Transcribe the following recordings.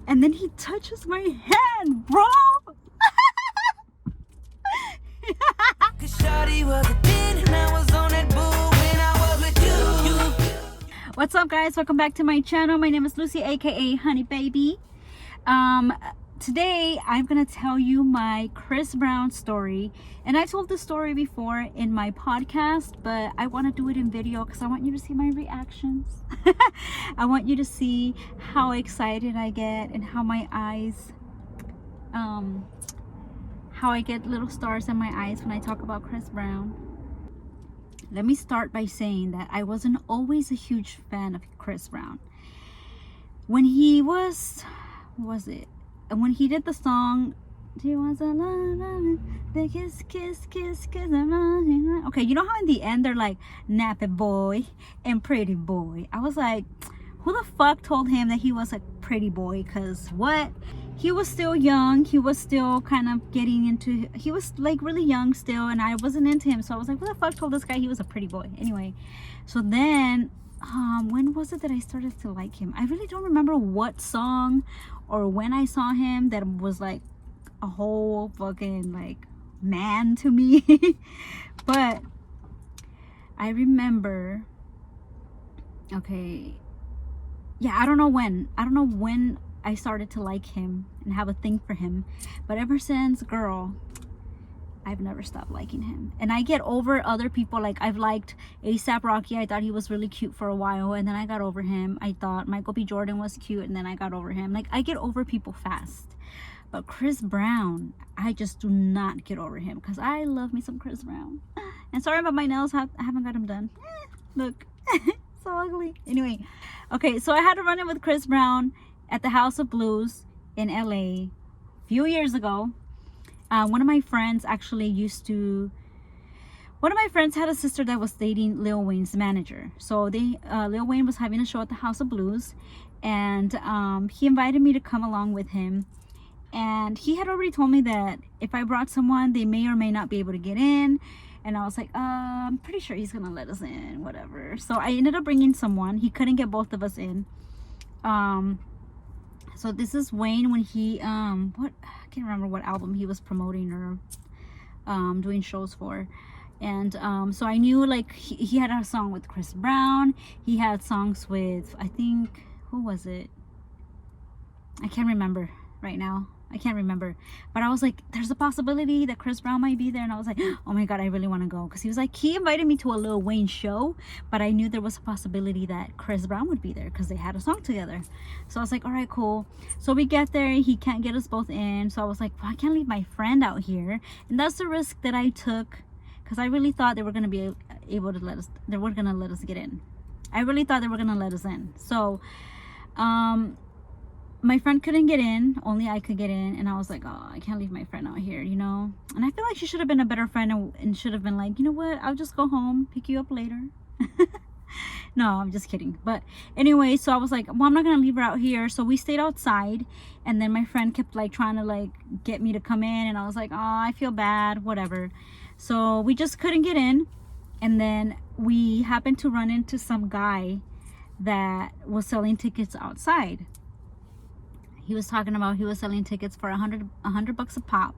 and then he touches my hand, bro. What's up, guys? Welcome back to my channel. My name is Lucy, aka Honey Baby. Today I'm gonna tell you my Chris Brown story, and I told this story before in my podcast, but I want to do it in video because I want you to see my reactions. I want you to see how excited I get and how my eyes how I get little stars in my eyes when I talk about Chris Brown. Let me start by saying that I wasn't always a huge fan of Chris Brown. When he was when he did the song, "Do you want some the kiss, kiss, kiss, kiss?" Okay, you know how in the end they're like nappy boy and pretty boy. I was like, who the fuck told him that he was a pretty boy? Cause what? He was still young. He was still kind of getting into, he was like really young still, and I wasn't into him. So I was like, who the fuck told this guy he was a pretty boy? Anyway, so then when was it that I started to like him? I really don't remember what song or when I saw him that was like a whole fucking like man to me. But I remember, okay, yeah, I don't know when I started to like him and have a thing for him, but ever since, girl, I've never stopped liking him. And I get over other people. Like, I've liked A$AP Rocky. I thought he was really cute for a while, and then I got over him. I thought Michael B. Jordan was cute, and then I got over him. Like, I get over people fast. But Chris Brown, I just do not get over him, because I love me some Chris Brown. And sorry about my nails, I haven't got them done. Look, so ugly. Anyway, okay, so I had to run in with Chris Brown at the House of Blues in LA a few years ago. One of my friends actually one of my friends had a sister that was dating Lil Wayne's manager. So Lil Wayne was having a show at the House of Blues, and he invited me to come along with him. And he had already told me that if I brought someone, they may or may not be able to get in. And I was like, I'm pretty sure he's gonna let us in, whatever. So I ended up bringing someone. He couldn't get both of us in. So this is Wayne when he I can't remember what album he was promoting or doing shows for. And so I knew, like, he had a song with Chris Brown. He had songs with, I think, who was it? I can't remember right now. I can't remember, but I was like, there's a possibility that Chris Brown might be there. And I was like, oh my god, I really want to go, because he was like, he invited me to a Lil Wayne show, but I knew there was a possibility that Chris Brown would be there because they had a song together. So I was like, all right, cool. So we get there, he can't get us both in. So I was like, well, I can't leave my friend out here. And that's the risk that I took, because I really thought they were going to be able to let us, they weren't going to let us get in. I really thought they were going to let us in. So my friend couldn't get in, only I could get in, and I was like, oh, I can't leave my friend out here, you know. And I feel like she should have been a better friend and should have been like, you know what, I'll just go home, pick you up later. No, I'm just kidding. But anyway, so I was like, well, I'm not gonna leave her out here. So we stayed outside, and then my friend kept like trying to like get me to come in, and I was like, oh, I feel bad, whatever. So we just couldn't get in, and then we happened to run into some guy that was selling tickets outside. He was talking about he was selling tickets for $100 a pop,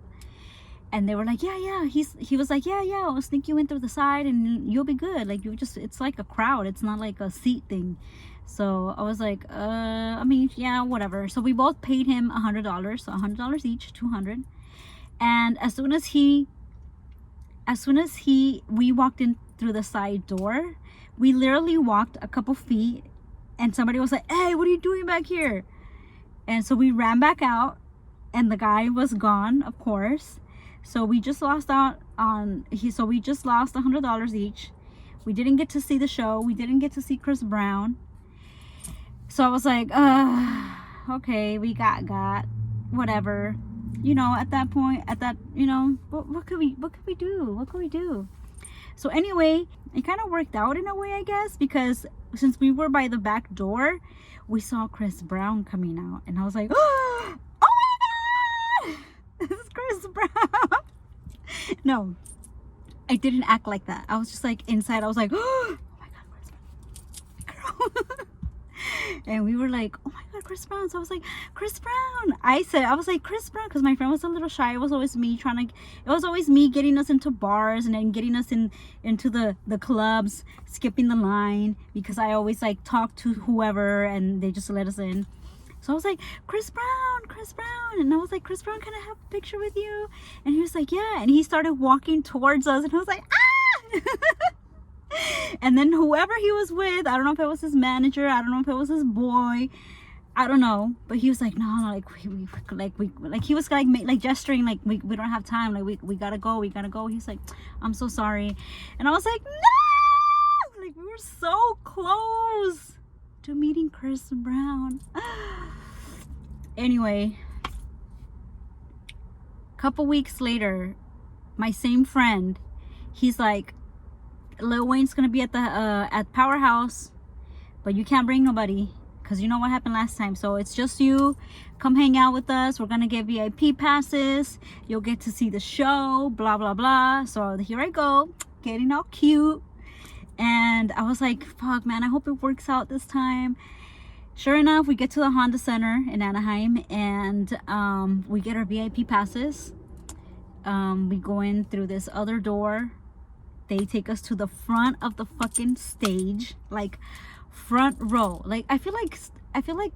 and they were like, yeah. He was like, yeah, I'll sneak you in through the side and you'll be good. Like, it's like a crowd. It's not like a seat thing. So I was like, I mean, yeah, whatever. So we both paid him $100, so $100 each, $200. And as soon as we walked in through the side door, we literally walked a couple feet, and somebody was like, hey, what are you doing back here? And so we ran back out, and the guy was gone, of course. So we just lost out on, so we just lost $100 each. We didn't get to see the show. We didn't get to see Chris Brown. So I was like, okay, we got, whatever. You know, at that point, you know, what could we do? So anyway, it kind of worked out in a way, I guess, because since we were by the back door, we saw Chris Brown coming out, and I was like, oh my god, this is Chris Brown. No, I didn't act like that. I was just like, inside I was like, oh my god, Chris Brown. And we were like, oh my God, Chris Brown. So I was like, Chris Brown. I was like, Chris Brown, because my friend was a little shy. It was always me getting us into bars and then getting us into the clubs, skipping the line, because I always like talk to whoever and they just let us in. So I was like, Chris Brown, Chris Brown. And I was like, Chris Brown, can I have a picture with you? And he was like, yeah. And he started walking towards us and I was like, ah! And then whoever he was with, I don't know if it was his manager, I don't know if it was his boy, I don't know, but he was like, no, like he was like gesturing like we don't have time, like we gotta go. He's like, I'm so sorry. And I was like, no, like we were so close to meeting Chris Brown. Anyway, a couple weeks later, my same friend, he's like, Lil Wayne's gonna be at the at Powerhouse, but you can't bring nobody because you know what happened last time. So it's just you. Come hang out with us. We're gonna get VIP passes. You'll get to see the show. Blah blah blah. So here I go, getting all cute. And I was like, fuck, man. I hope it works out this time. Sure enough, we get to the Honda Center in Anaheim, and we get our VIP passes. We go in through this other door. They take us to the front of the fucking stage, like front row. Like I feel like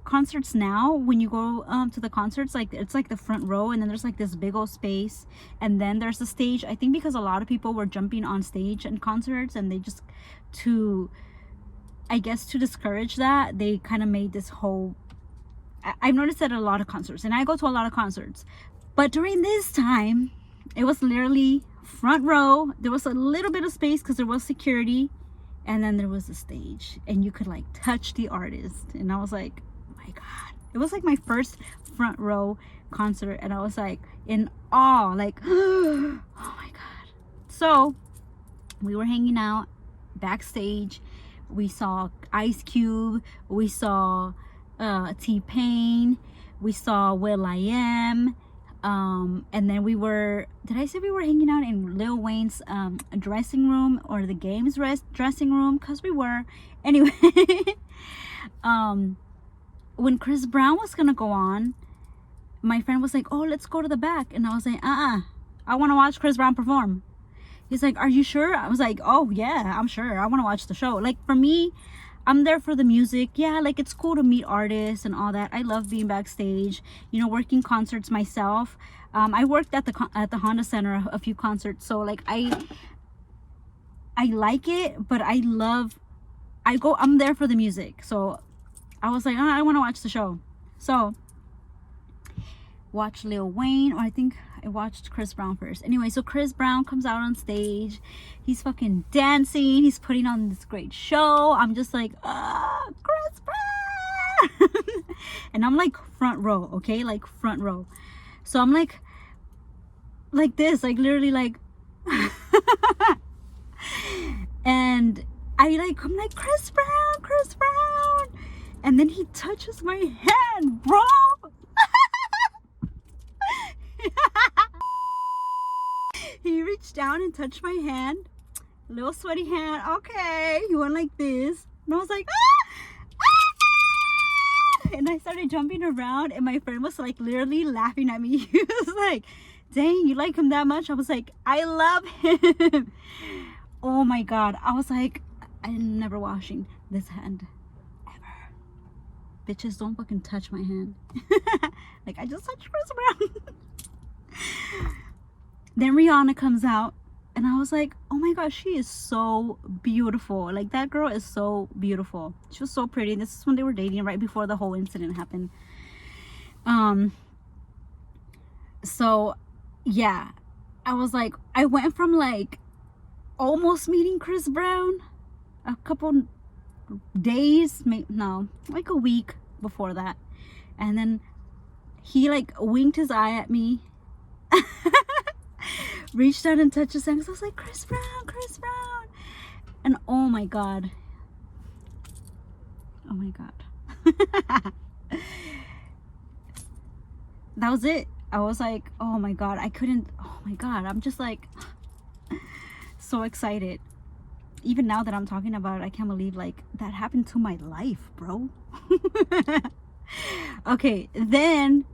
concerts now, when you go to the concerts, like it's like the front row, and then there's like this big old space, and then there's the stage. I think because a lot of people were jumping on stage in concerts, and they just to discourage that, they kind of made this whole. I've noticed that at a lot of concerts, and I go to a lot of concerts, but during this time, it was literally front row. There was a little bit of space because there was security, and then there was a stage, and you could like touch the artist. And I was like, oh my God, it was like my first front row concert, and I was like in awe, like oh my God. So we were hanging out backstage. We saw Ice Cube, we saw T-Pain, we saw will.i.am. And then did I say we were hanging out in Lil Wayne's dressing room, or the game's dressing room? Because we were. Anyway, when Chris Brown was gonna go on, my friend was like, oh, let's go to the back. And I was like, I want to watch Chris Brown perform. He's like, are you sure? I was like, oh yeah, I'm sure. I want to watch the show. Like for me, I'm there for the music. Yeah, like it's cool to meet artists and all that. I love being backstage, you know, working concerts myself. I worked at the Honda Center a few concerts, so like I like it, but I'm there for the music. So I was like, I want to watch the show. So watch Lil Wayne, or I think I watched Chris Brown first. Anyway, so Chris Brown comes out on stage. He's fucking dancing. He's putting on this great show. I'm just like, Chris Brown. And I'm like front row, okay? Like front row. So I'm like this, like literally like and I'm like, Chris Brown. And then he touches my hand, bro. He reached down and touched my hand, little sweaty hand. Okay, he went like this, and I was like, and I started jumping around, and my friend was like literally laughing at me. He was like, dang, you like him that much? I was like, I love him. Oh my God, I was like, I'm never washing this hand ever. Bitches, don't fucking touch my hand. Like I just touched Chris Brown. Then Rihanna comes out, and I was like, oh my gosh, she is so beautiful. Like that girl is so beautiful. She was so pretty. This is when they were dating, right before the whole incident happened. So yeah, I was like, I went from like almost meeting Chris Brown a couple days, like a week before that, and then he like winked his eye at me, reached out and touched his hand. So I was like, Chris Brown. And oh my God, that was it. I was like, oh my God, I'm just like so excited. even now that I'm talking about it, I can't believe like that happened to my life, bro. Okay, then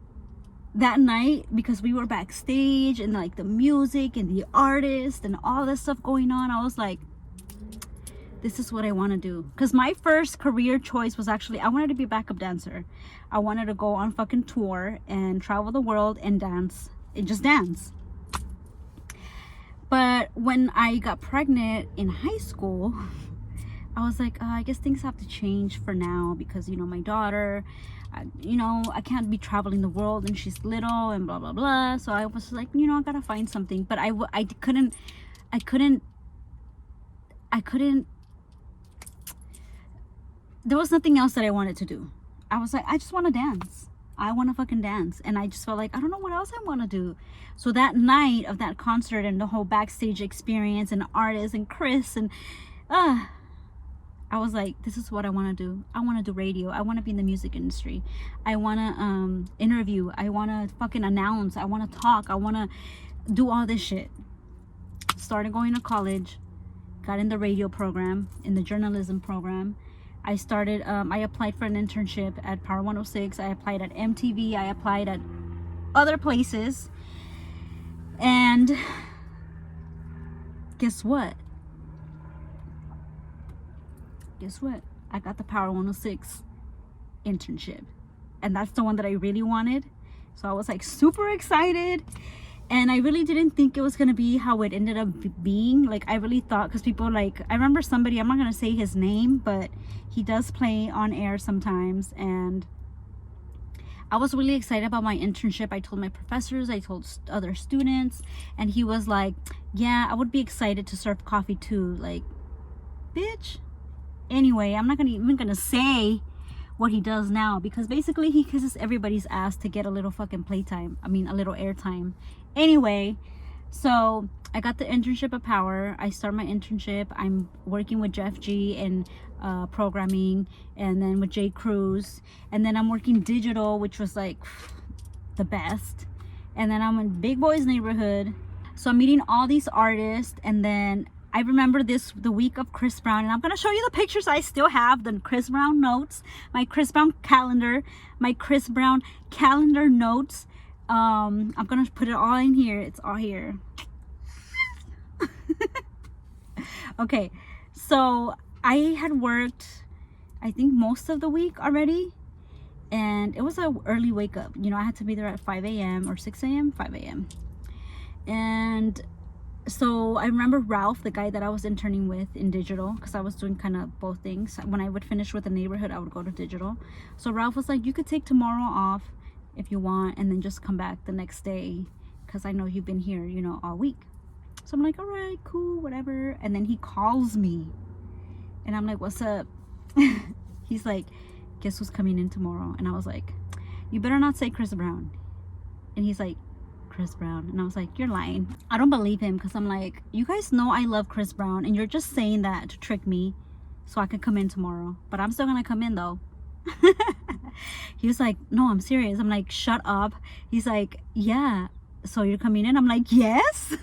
that night, because we were backstage and like the music and the artist and all this stuff going on, I was like, this is what I want to do. Because my first career choice was actually, I wanted to be a backup dancer. I wanted to go on fucking tour and travel the world and dance and just dance. But when I got pregnant in high school, I was like, I guess things have to change for now, because, you know, my daughter, you know, I can't be traveling the world and she's little and blah, blah, blah. So I was like, you know, I gotta find something. But I couldn't, there was nothing else that I wanted to do. I was like, I just want to dance. I want to fucking dance. And I just felt like, I don't know what else I want to do. So that night of that concert and the whole backstage experience and artists and Chris and I was like, this is what I want to do. I want to do radio. I want to be in the music industry. I want to interview. I want to fucking announce. I want to talk. I want to do all this shit. Started going to college. Got in the radio program, in the journalism program. I started, I applied for an internship at Power 106. I applied at MTV. I applied at other places. And guess what? I got the Power 106 internship, and that's the one that I really wanted. So I was like super excited, and I really didn't think it was gonna be how it ended up being. Like, I really thought, because people, like, I remember somebody, I'm not gonna say his name, but he does play on air sometimes, and I was really excited about my internship. I told my professors, I told other students, and he was like, yeah, I would be excited to serve coffee too. Like, bitch. Anyway, I'm not even gonna say what he does now, because basically he kisses everybody's ass to get a little fucking playtime. I mean, a little airtime. Anyway, so I got the internship at Power. I start my internship. I'm working with Jeff G and programming, and then with Jay Cruz, and then I'm working digital, which was like the best. And then I'm in Big Boy's neighborhood. So I'm meeting all these artists, and then I remember the week of Chris Brown, and I'm gonna show you the pictures. I still have the Chris Brown notes, my Chris Brown calendar notes. I'm gonna put it all in here. It's all here. Okay, so I had worked, I think, most of the week already, and it was an early wake up. You know, I had to be there at 5 a.m. or 6 a.m. 5 a.m. And so I remember Ralph, the guy that I was interning with in digital, because I was doing kind of both things. When I would finish with the neighborhood, I would go to digital. So Ralph was like, you could take tomorrow off if you want, and then just come back the next day, because I know you've been here, you know, all week. So I'm like, all right, cool, whatever. And then he calls me, and I'm like, what's up? He's like, guess who's coming in tomorrow? And I was like, you better not say Chris Brown. And he's like, Chris Brown. And I was like, you're lying. I don't believe him, because I'm like, you guys know I love Chris Brown, and you're just saying that to trick me so I can come in tomorrow. But I'm still gonna come in though. He was like, no, I'm serious. I'm like, shut up. He's like, yeah, so you're coming in? I'm like, yes.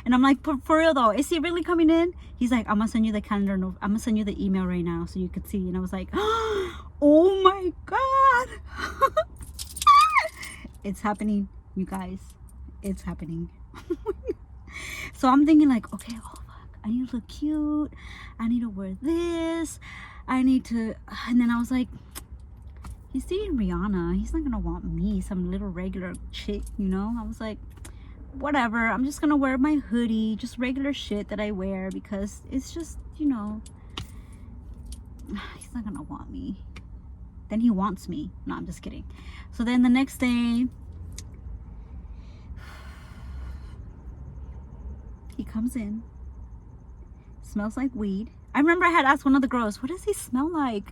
And I'm like, for real though, is he really coming in? He's like, I'm gonna send you the calendar note. I'm gonna send you the email right now so you could see. And I was like, oh my god. It's happening, you guys. It's happening. So I'm thinking like, okay, oh fuck, I need to look cute, I need to wear this, I need to, and then I was like, he's dating Rihanna, he's not gonna want me, some little regular chick, you know. I was like, whatever, I'm just gonna wear my hoodie, just regular shit that I wear, because it's just, you know, he's not gonna want me. Then he wants me. No, I'm just kidding. So then the next day, he comes in, smells like weed. I remember I had asked one of the girls, what does he smell like?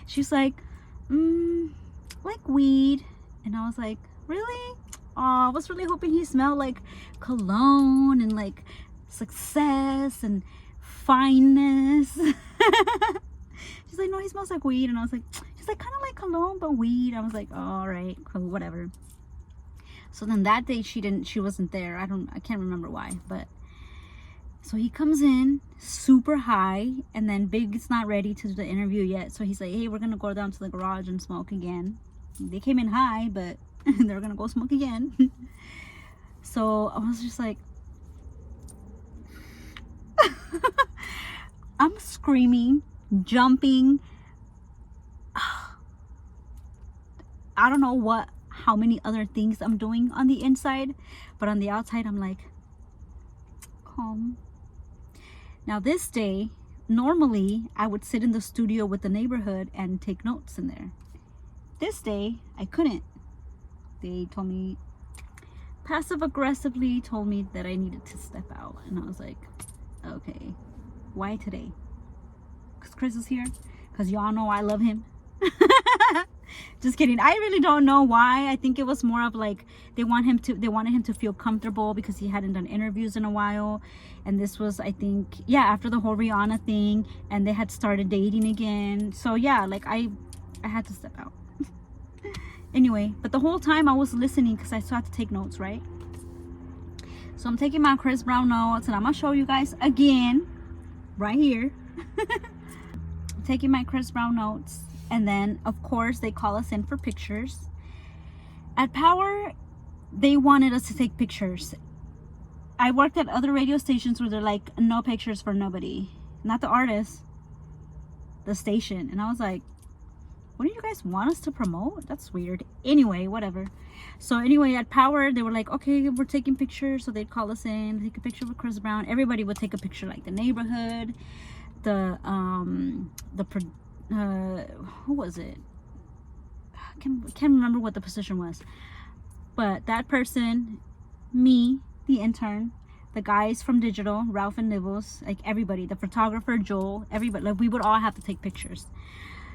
She's like, like weed. And I was like, really? Oh, I was really hoping he smelled like cologne and like success and fineness. She's like, no, he smells like weed. And I was like, she's like, kind of like cologne but weed. I was like, oh, all right, cool, whatever. So then that day she wasn't there. I can't remember why, but So he comes in super high, and then Big's not ready to do the interview yet. So he's like, hey, we're gonna go down to the garage and smoke again. They came in high, but they're gonna go smoke again. So I was just like, I'm screaming, jumping. I don't know how many other things I'm doing on the inside, but on the outside I'm like, calm. Now this day, normally I would sit in the studio with the neighborhood and take notes in there. This day I couldn't. They told me, passive aggressively told me that I needed to step out, and I was like, okay, why today? Because Chris is here, because y'all know I love him. Just kidding. I really don't know why. I think it was more of like they wanted him to feel comfortable because he hadn't done interviews in a while, and this was, I think, yeah, after the whole Rihanna thing, and they had started dating again. So yeah, like I had to step out. Anyway, but the whole time I was listening because I still had to take notes, right? So I'm taking my Chris Brown notes, and I'm gonna show you guys again right here. I'm taking my Chris Brown notes. And then, of course, they call us in for pictures. At Power, they wanted us to take pictures. I worked at other radio stations where they're like, no pictures for nobody. Not the artist, the station. And I was like, what do you guys want us to promote? That's weird. Anyway, whatever. So anyway, at Power, they were like, okay, we're taking pictures. So they'd call us in, take a picture with Chris Brown. Everybody would take a picture, like the neighborhood, who was it? I can't remember what the position was, but that person, me, the intern, the guys from digital, Ralph and Nibbles, like everybody, the photographer, Joel, everybody, like we would all have to take pictures.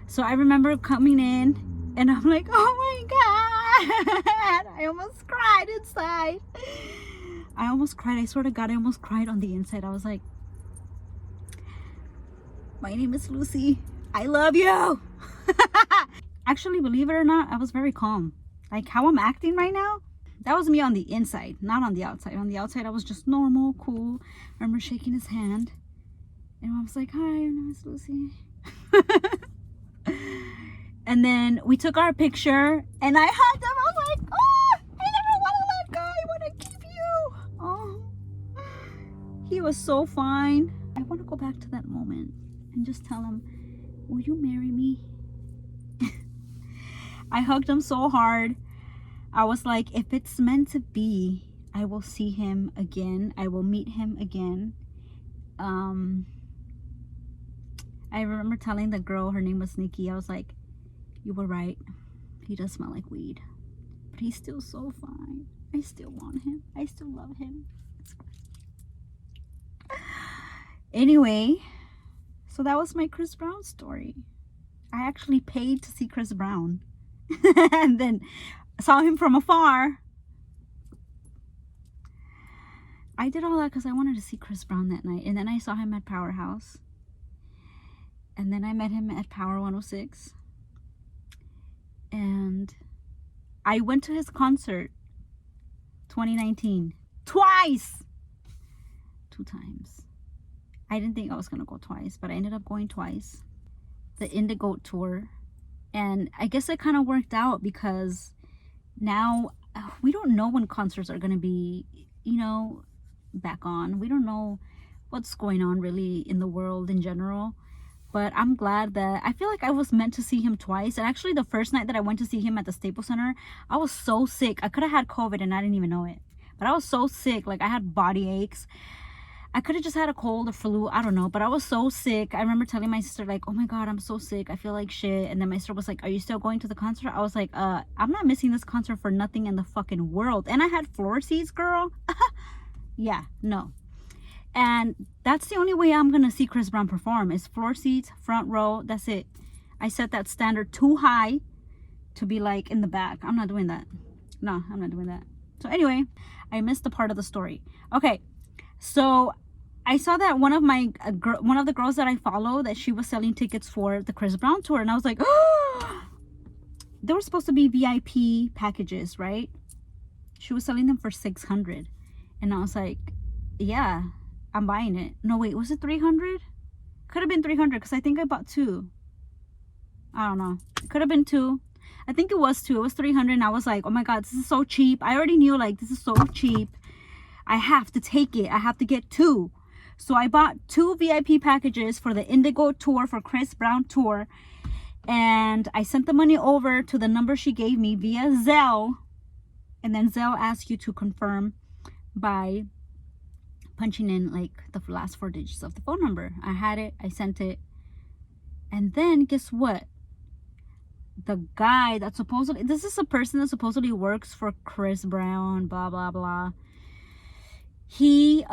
So I remember coming in and I'm like, oh my god, I almost cried inside. I almost cried. I swear to God, I almost cried on the inside. I was like, my name is Lucy, I love you. Actually, believe it or not, I was very calm. Like how I'm acting right now, that was me on the inside, not on the outside. On the outside, I was just normal, cool. I remember shaking his hand, and I was like, hi, my name is Lucy. And then we took our picture, and I hugged him. I was like, oh, I never want to let go. I want to keep you. Oh, he was so fine. I want to go back to that moment and just tell him, will you marry me? I hugged him so hard. I was like, if it's meant to be, I will see him again. I will meet him again. I remember telling the girl, her name was Nikki, I was like, you were right. He does smell like weed, but he's still so fine. I still want him. I still love him. Anyway, so that was my Chris Brown story. I actually paid to see Chris Brown and then saw him from afar. I did all that because I wanted to see Chris Brown that night, and then I saw him at Powerhouse, and then I met him at Power 106, and I went to his concert 2019 twice, 2 times. I didn't think I was gonna go twice, but I ended up going twice. The Indigo tour, and I guess it kind of worked out because now we don't know when concerts are gonna be, you know, back on. We don't know what's going on really in the world in general, but I'm glad that I feel like I was meant to see him twice. And actually the first night that I went to see him at the Staples Center, I was so sick. I could have had COVID and I didn't even know it, but I was so sick. Like I had body aches. I could have just had a cold or flu, I don't know, but I was so sick. I remember telling my sister, like, oh my god, I'm so sick, I feel like shit. And then my sister was like, are you still going to the concert? I was like, I'm not missing this concert for nothing in the fucking world. And I had floor seats, girl. Yeah, no. And that's the only way I'm gonna see Chris Brown perform, is floor seats, front row. That's it. I set that standard too high to be like in the back. I'm not doing that. No, I'm not doing that. So anyway, I missed the part of the story. Okay, so I saw that one of the girls that I follow, that she was selling tickets for the Chris Brown tour, and I was like, oh, they were supposed to be VIP packages, right? She was selling them for $600, and I was like, yeah, I'm buying it. No, wait, was it 300? Could have been 300 because I think I bought 2. I don't know. It could have been 2. I think it was 2. It was 300 and I was like, oh my god, this is so cheap. I already knew, like, this is so cheap. I have to take it. I have to get 2. So I bought 2 VIP packages for the Indigo tour, for Chris Brown tour. And I sent the money over to the number she gave me via Zelle. And then Zelle asks you to confirm by punching in like the last 4 digits of the phone number. I had it. I sent it. And then guess what? The guy that supposedly, this is a person that supposedly works for Chris Brown, blah blah blah. He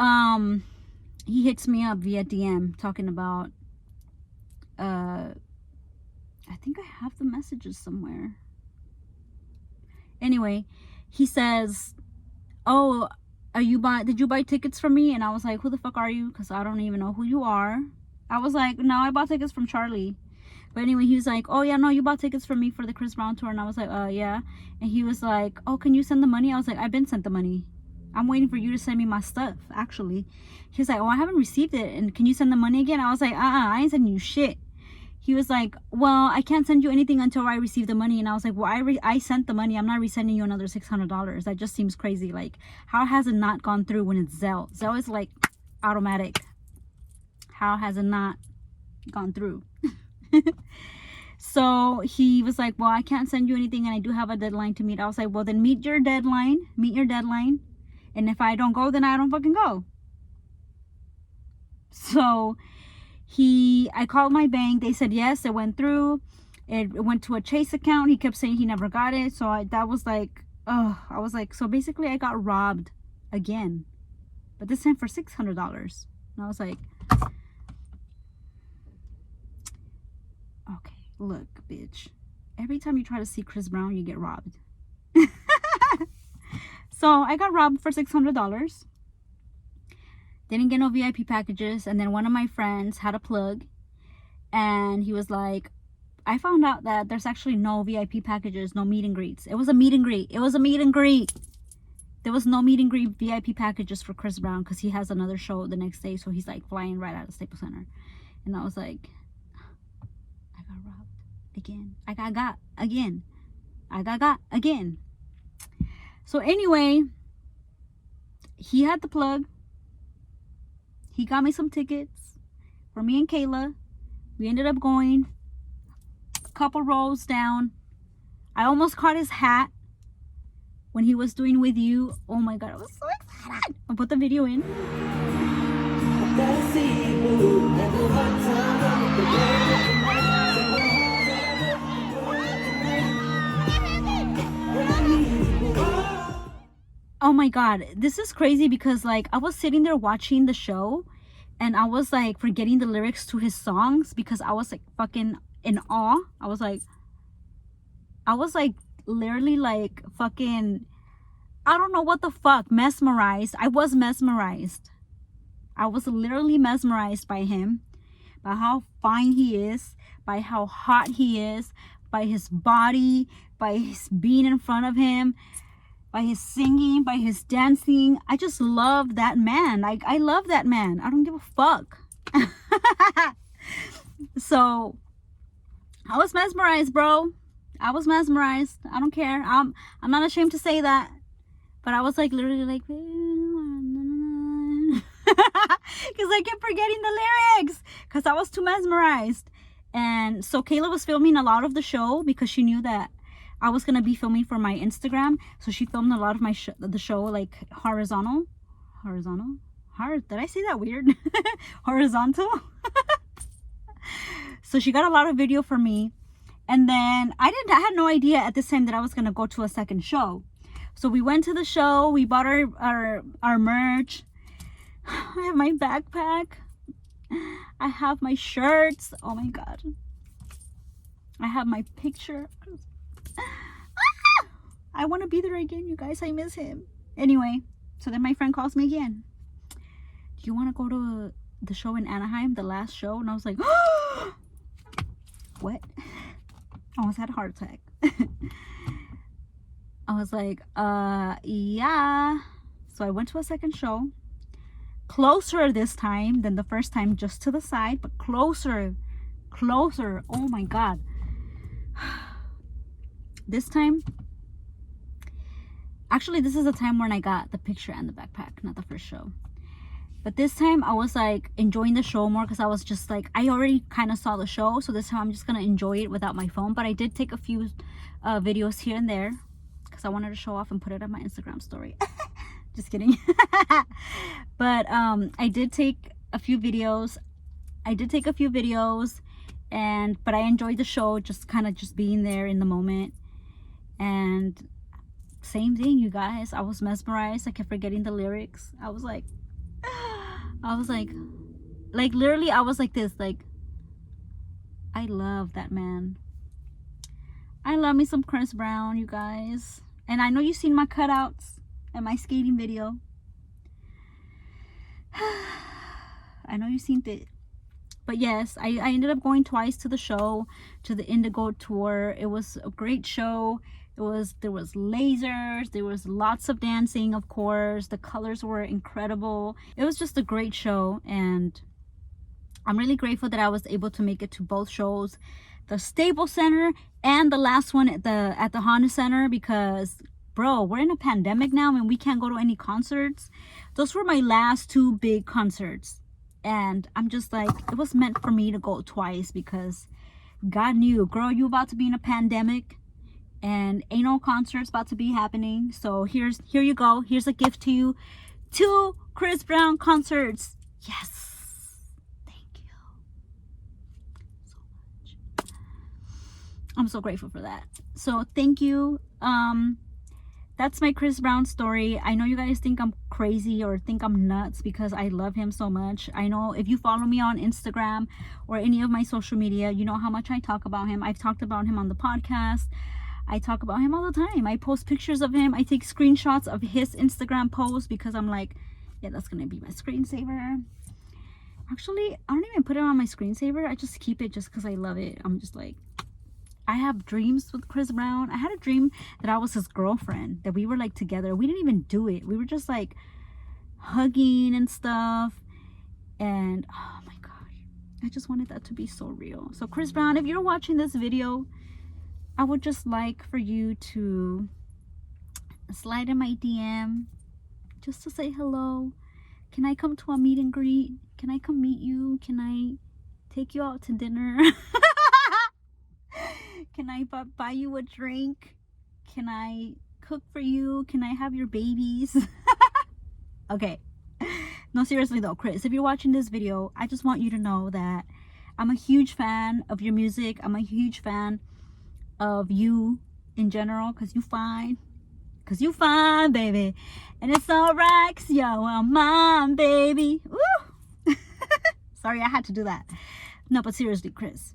hits me up via DM talking about I think I have the messages somewhere. Anyway, he says, oh, did you buy tickets from me? And I was like, who the fuck are you? Because I don't even know who you are. I was like, no, I bought tickets from Charlie. But anyway, he was like, oh yeah, no, you bought tickets from me for the Chris Brown tour. And I was like, yeah. And he was like, oh, can you send the money? I was like, I've been sent the money. I'm waiting for you to send me my stuff, actually. He was like, oh, I haven't received it. And can you send the money again? I was like, I ain't sending you shit. He was like, well, I can't send you anything until I receive the money. And I was like, well, I sent the money. I'm not resending you another $600. That just seems crazy. Like, how has it not gone through when it's Zelle? Zelle is like automatic. How has it not gone through? So he was like, well, I can't send you anything and I do have a deadline to meet. I was like, well, then meet your deadline. Meet your deadline. And if I don't go, then I don't fucking go. So I called my bank. They said yes, it went through. It went to a Chase account. He kept saying he never got it. So that was like, oh, I was like, so basically I got robbed again, but this time for $600. And I was like, okay, look, bitch, every time you try to see Chris Brown, you get robbed. So I got robbed for $600. Didn't get no VIP packages. And then one of my friends had a plug. And he was like, I found out that there's actually no VIP packages, no meet and greets. It was a meet and greet. It was a meet and greet. There was no meet and greet VIP packages for Chris Brown because he has another show the next day. So he's like flying right out of Staples Center. And I was like, I got robbed again. I got again. I got again. So anyway, he had the plug. He got me some tickets for me and Kayla. We ended up going a couple rows down. I almost caught his hat when he was doing With You. Oh my god, I was so excited. I'll put the video in. Oh my god, this is crazy because like I was sitting there watching the show and I was like forgetting the lyrics to his songs because I was like fucking in awe. I was like literally like fucking, I don't know what the fuck, mesmerized. I was mesmerized. I was literally mesmerized by him, by how fine he is, by how hot he is, by his body, by his being in front of him, by his singing, by his dancing. I just love that man. Like, I love that man. I don't give a fuck. So I was mesmerized, bro. I was mesmerized. I don't care. I'm not ashamed to say that. But I was like literally like, because I kept forgetting the lyrics because I was too mesmerized. And so Kayla was filming a lot of the show because she knew that I was gonna be filming for my Instagram. So she filmed a lot of my the show like horizontal. Did I say that weird? Horizontal. So she got a lot of video for me. And then I had no idea at this time that I was gonna go to a second show. So we went to the show. We bought our merch. I have my backpack. I have my shirts. Oh my god. I have my picture. I want to be there again, you guys. I miss him. Anyway, so then my friend calls me again. Do you want to go to the show in Anaheim, the last show? And I was like, what? I almost had a heart attack. I was like, yeah. So I went to a second show. closer this time than the first time, just to the side, but closer. Oh my god. This time, actually this is the time when I got the picture and the backpack, not the first show. But this time I was like enjoying the show more, because I was just like, I already kind of saw the show, so this time I'm just gonna enjoy it without my phone. But I did take a few videos here and there, because I wanted to show off and put it on my Instagram story. Just kidding. But I did take a few videos, but I enjoyed the show, just kind of just being there in the moment. And same thing, you guys, I was mesmerized. I kept forgetting the lyrics. I was like literally I was like this, like, I love that man. I love me some Chris Brown, you guys. And I know you've seen my cutouts and my skating video. I know you've seen it. But yes, I ended up going twice to the show, to the Indigo tour. It was a great show. There was lasers, there was lots of dancing, of course. The colors were incredible. It was just a great show, and I'm really grateful that I was able to make it to both shows, the Staples Center and the last one at the Honda Center, because bro, we're in a pandemic now and we can't go to any concerts. Those were my last two big concerts, and I'm just like, it was meant for me to go twice, because God knew, girl, you about to be in a pandemic and ain't no concerts about to be happening. So here you go. Here's a gift to you. 2 Chris Brown concerts. Yes. Thank you so much. I'm so grateful for that. So thank you. That's my Chris Brown story. I know you guys think I'm crazy or think I'm nuts because I love him so much. I know if you follow me on Instagram or any of my social media, you know how much I talk about him. I've talked about him on the podcast. I talk about him all the time. I post pictures of him. I take screenshots of his Instagram posts, because I'm like, yeah, that's gonna be my screensaver. Actually, I don't even put it on my screensaver. I just keep it just because I love it. I'm just like, I have dreams with Chris Brown. I had a dream that I was his girlfriend, that we were like together. We didn't even do it. We were just like hugging and stuff. And oh my gosh, I just wanted that to be so real. So Chris Brown, if you're watching this video, I would just like for you to slide in my DM just to say hello. Can I come to a meet and greet? Can I come meet you? Can I take you out to dinner? Can I buy you a drink? Can I cook for you? Can I have your babies? Okay. No, seriously though, Chris, if you're watching this video, I just want you to know that I'm a huge fan of your music. I'm a huge fan of you in general, because you fine. Because you fine, baby. And it's alright, because you're mine, baby. Woo! Sorry, I had to do that. No, but seriously, Chris,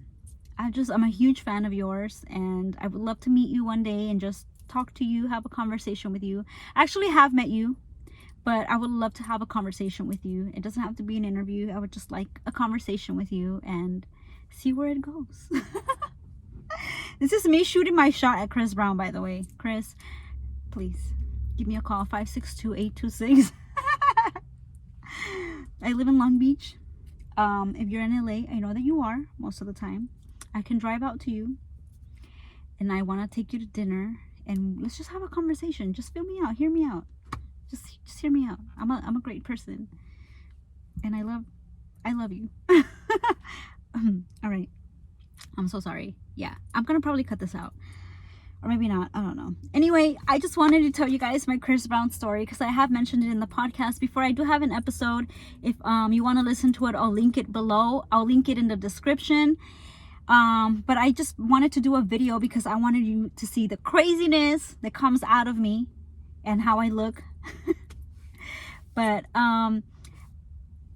I'm a huge fan of yours, and I would love to meet you one day and just talk to you, have a conversation with you. I actually have met you, but I would love to have a conversation with you. It doesn't have to be an interview. I would just like a conversation with you and see where it goes. This is me shooting my shot at Chris Brown, by the way. Chris, please give me a call, 562-826. I live in Long Beach. If you're in LA, I know that you are most of the time. I can drive out to you, and I want to take you to dinner, and let's just have a conversation. Just feel me out, hear me out. Just hear me out. I'm a great person, and I love you. All right. I'm so sorry. Yeah, I'm gonna probably cut this out, or maybe not, I don't know. Anyway, I just wanted to tell you guys my Chris Brown story, because I have mentioned it in the podcast before. I do have an episode. If you want to listen to it, I'll link it below. I'll link it in the description. But I just wanted to do a video because I wanted you to see the craziness that comes out of me and how I look. But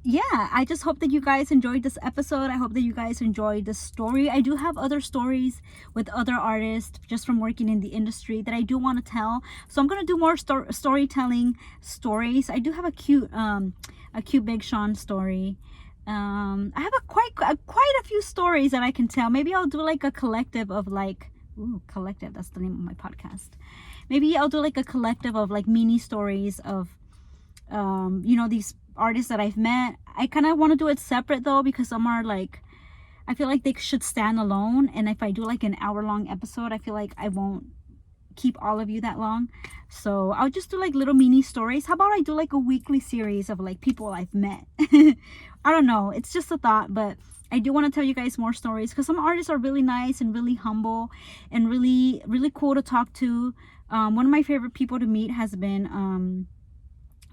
yeah, I just hope that you guys enjoyed this episode. I hope that you guys enjoyed this story. I do have other stories with other artists just from working in the industry that I do want to tell. So I'm going to do more storytelling stories. I do have a cute Big Sean story. I have quite a few stories that I can tell. Maybe I'll do like a collective of like, collective, that's the name of my podcast. Maybe I'll do like a collective of like mini stories of, you know, these artists that I've met. I kind of want to do it separate though, because some are like, I feel like they should stand alone. And if I do like an hour-long episode, I feel like I won't keep all of you that long. So I'll just do like little mini stories. How about I do like a weekly series of like people I've met? I don't know, it's just a thought, but I do want to tell you guys more stories, because some artists are really nice and really humble and really cool to talk to. One of my favorite people to meet has been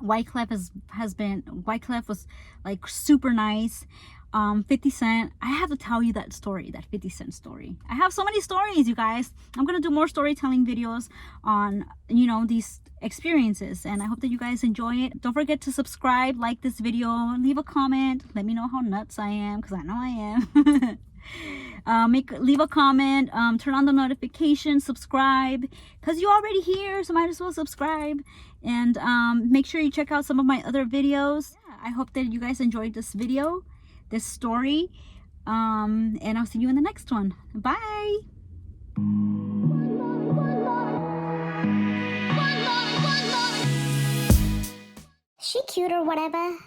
Wyclef. Wyclef was like super nice. 50 Cent, I have to tell you that story, that 50 Cent story. I have so many stories, you guys. I'm gonna do more storytelling videos on, you know, these experiences, and I hope that you guys enjoy it. Don't forget to subscribe, like this video, leave a comment, let me know how nuts I am, because I know I am. Leave a comment, turn on the notification, subscribe, because you're already here, so might as well subscribe. And make sure you check out some of my other videos. I hope that you guys enjoyed this video, this story, and I'll see you in the next one. Bye. She cute or whatever.